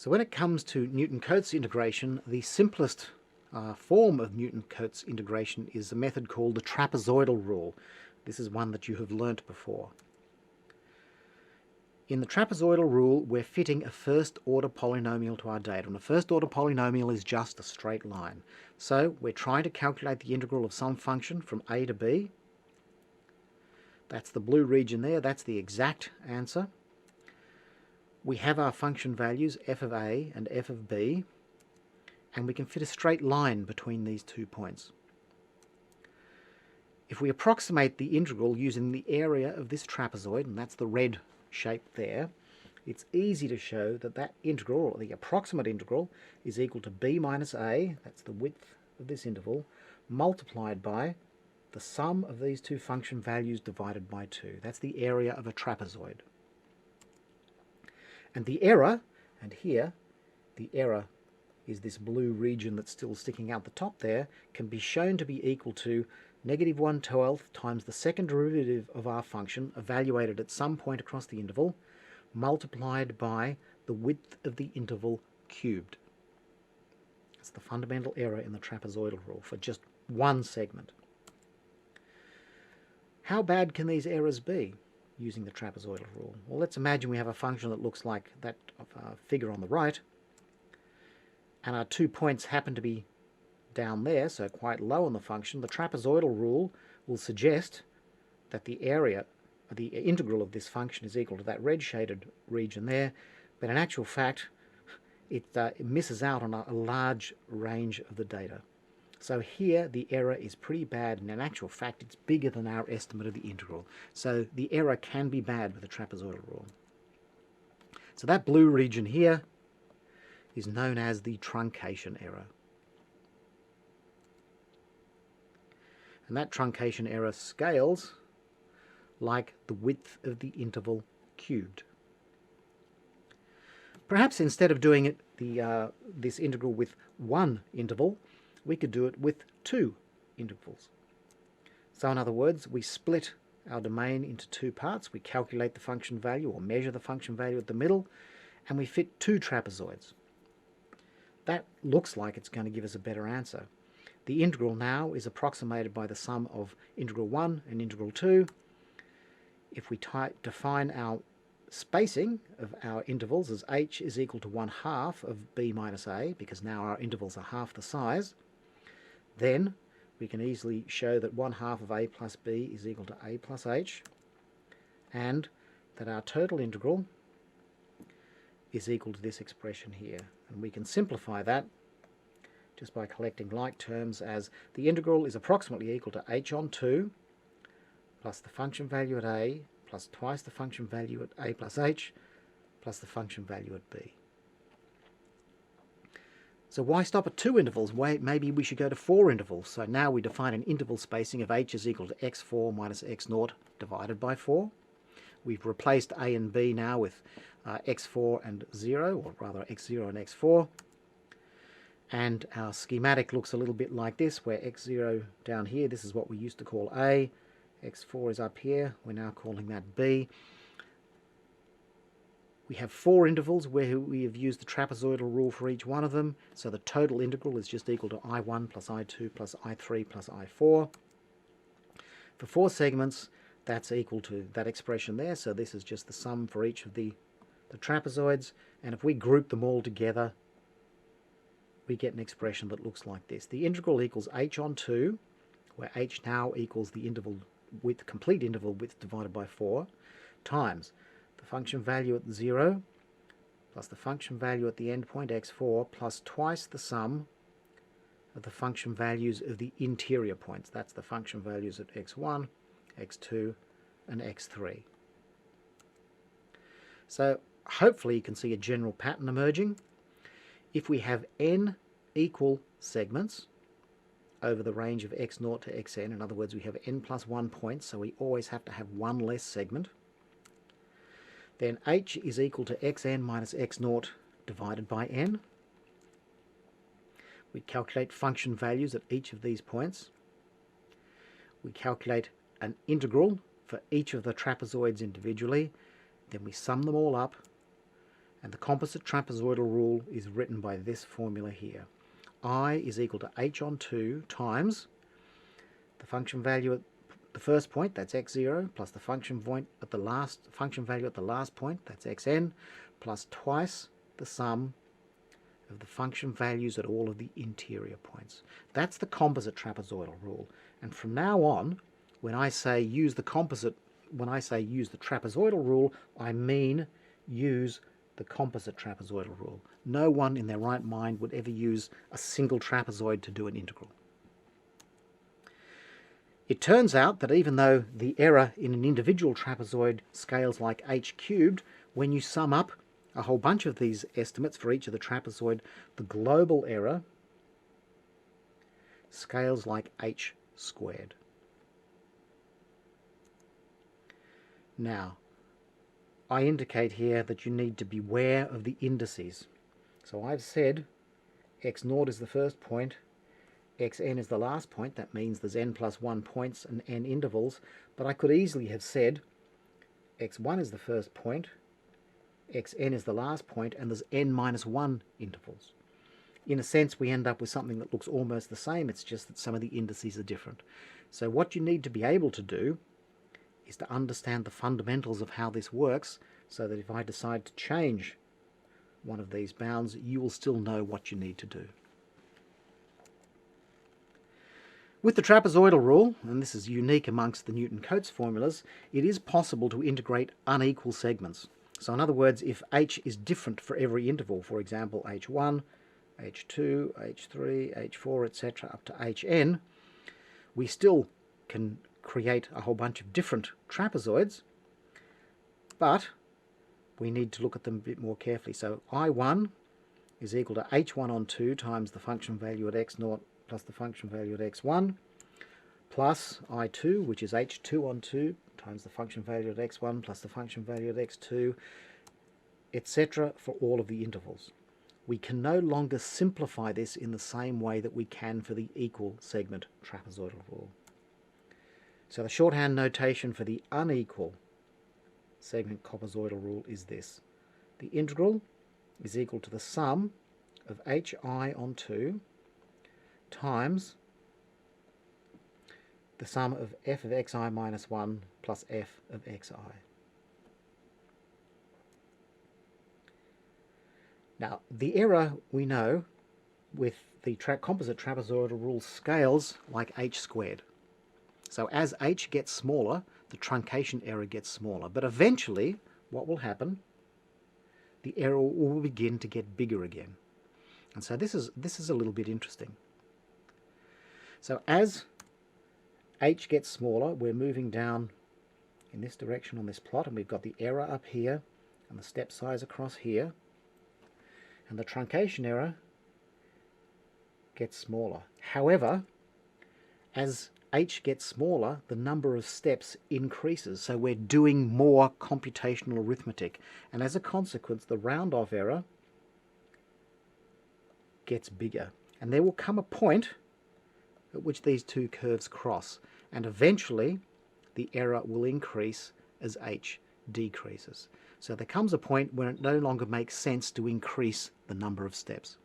So when it comes to NewtonCotes integration, the simplest form of NewtonCotes integration is a method called the trapezoidal rule. This is one that you have learnt before. In the trapezoidal rule, we're fitting a first-order polynomial to our data, and a first-order polynomial is just a straight line. So we're trying to calculate the integral of some function from a to b. That's the blue region there, that's the exact answer. We have our function values f of a and f of b, and we can fit a straight line between these 2 points. If we approximate the integral using the area of this trapezoid, and that's the red shape there, it's easy to show that that integral, or the approximate integral, is equal to b minus a, that's the width of this interval, multiplied by the sum of these two function values divided by 2. That's the area of a trapezoid. And the error, and here the error is this blue region that's still sticking out the top there, can be shown to be equal to negative 1/12 times the second derivative of our function evaluated at some point across the interval, multiplied by the width of the interval cubed. That's the fundamental error in the trapezoidal rule for just one segment. How bad can these errors be using the trapezoidal rule? Well, let's imagine we have a function that looks like that figure on the right, and our 2 points happen to be down there, so quite low on the function. The trapezoidal rule will suggest that the area, the integral of this function, is equal to that red shaded region there, but in actual fact it misses out on a large range of the data. So here the error is pretty bad, and in actual fact it's bigger than our estimate of the integral. So the error can be bad with the trapezoidal rule. So that blue region here is known as the truncation error. And that truncation error scales like the width of the interval cubed. Perhaps instead of doing it this integral with one interval, we could do it with 2 intervals. So in other words, we split our domain into 2 parts. We calculate the function value, or measure the function value at the middle, and we fit 2 trapezoids. That looks like it's going to give us a better answer. The integral now is approximated by the sum of integral 1 and integral 2. If we define our spacing of our intervals as h is equal to 1/2 of b minus a, because now our intervals are half the size, then we can easily show that 1/2 of a plus b is equal to a plus h, and that our total integral is equal to this expression here. And we can simplify that just by collecting like terms as the integral is approximately equal to h on 2 plus the function value at a plus twice the function value at a plus h plus the function value at b. So why stop at 2 intervals? Maybe we should go to 4 intervals. So now we define an interval spacing of h is equal to x4 minus x0 divided by 4. We've replaced a and b now with x4 and 0, or rather x0 and x4. And our schematic looks a little bit like this, where x0 down here, this is what we used to call a, x4 is up here, we're now calling that b. We have 4 intervals where we have used the trapezoidal rule for each one of them, so the total integral is just equal to I1 plus I2 plus I3 plus I4. For 4 segments, that's equal to that expression there, so this is just the sum for each of the trapezoids, and if we group them all together, we get an expression that looks like this. The integral equals h on 2, where h now equals the interval width, complete interval width divided by 4, times the function value at 0 plus the function value at the endpoint x4 plus twice the sum of the function values of the interior points. That's the function values at x1, x2 and x3. So hopefully you can see a general pattern emerging. If we have n equal segments over the range of x0 to xn, in other words we have n plus 1 points, so we always have to have one less segment, then h is equal to xn minus x0 divided by n. We calculate function values at each of these points. We calculate an integral for each of the trapezoids individually, then we sum them all up, And the composite trapezoidal rule is written by this formula here. I is equal to h on 2 times the function value at the first point, that's x0, plus the function value at the last point, that's xn, plus twice the sum of the function values at all of the interior points. That's the composite trapezoidal rule. And from now on, when I say use the trapezoidal rule, I mean use the composite trapezoidal rule. No one in their right mind would ever use a single trapezoid to do an integral. It turns out that even though the error in an individual trapezoid scales like h cubed, when you sum up a whole bunch of these estimates for each of the trapezoid, the global error scales like h squared. Now, I indicate here that you need to beware of the indices. So I've said x0 is the first point, xn is the last point. That means there's n plus 1 points and n intervals. But I could easily have said x1 is the first point, xn is the last point, and there's n minus 1 intervals. In a sense, we end up with something that looks almost the same. It's just that some of the indices are different. So what you need to be able to do is to understand the fundamentals of how this works, so that if I decide to change one of these bounds, you will still know what you need to do. With the trapezoidal rule, and this is unique amongst the NewtonCotes formulas, it is possible to integrate unequal segments. So in other words, if h is different for every interval, for example h1, h2, h3, h4, etc. up to hn, we still can create a whole bunch of different trapezoids, but we need to look at them a bit more carefully. So I1 is equal to h1 on 2 times the function value at x0 plus the function value at x1, plus I2, which is h2 on 2 times the function value at x1 plus the function value at x2, etc. for all of the intervals. We can no longer simplify this in the same way that we can for the equal segment trapezoidal rule. So the shorthand notation for the unequal segment trapezoidal rule is this. The integral is equal to the sum of hi on 2 times the sum of f of xi minus 1 plus f of xi. Now, the error, we know, with the composite trapezoidal rule scales like h squared. So as h gets smaller, the truncation error gets smaller. But eventually, what will happen? The error will begin to get bigger again. And so this is a little bit interesting. So as h gets smaller, we're moving down in this direction on this plot, and we've got the error up here and the step size across here. And the truncation error gets smaller. However, as h gets smaller, the number of steps increases. So we're doing more computational arithmetic. And as a consequence, the round-off error gets bigger. And there will come a point at which these two curves cross. And eventually, the error will increase as h decreases. So there comes a point when it no longer makes sense to increase the number of steps.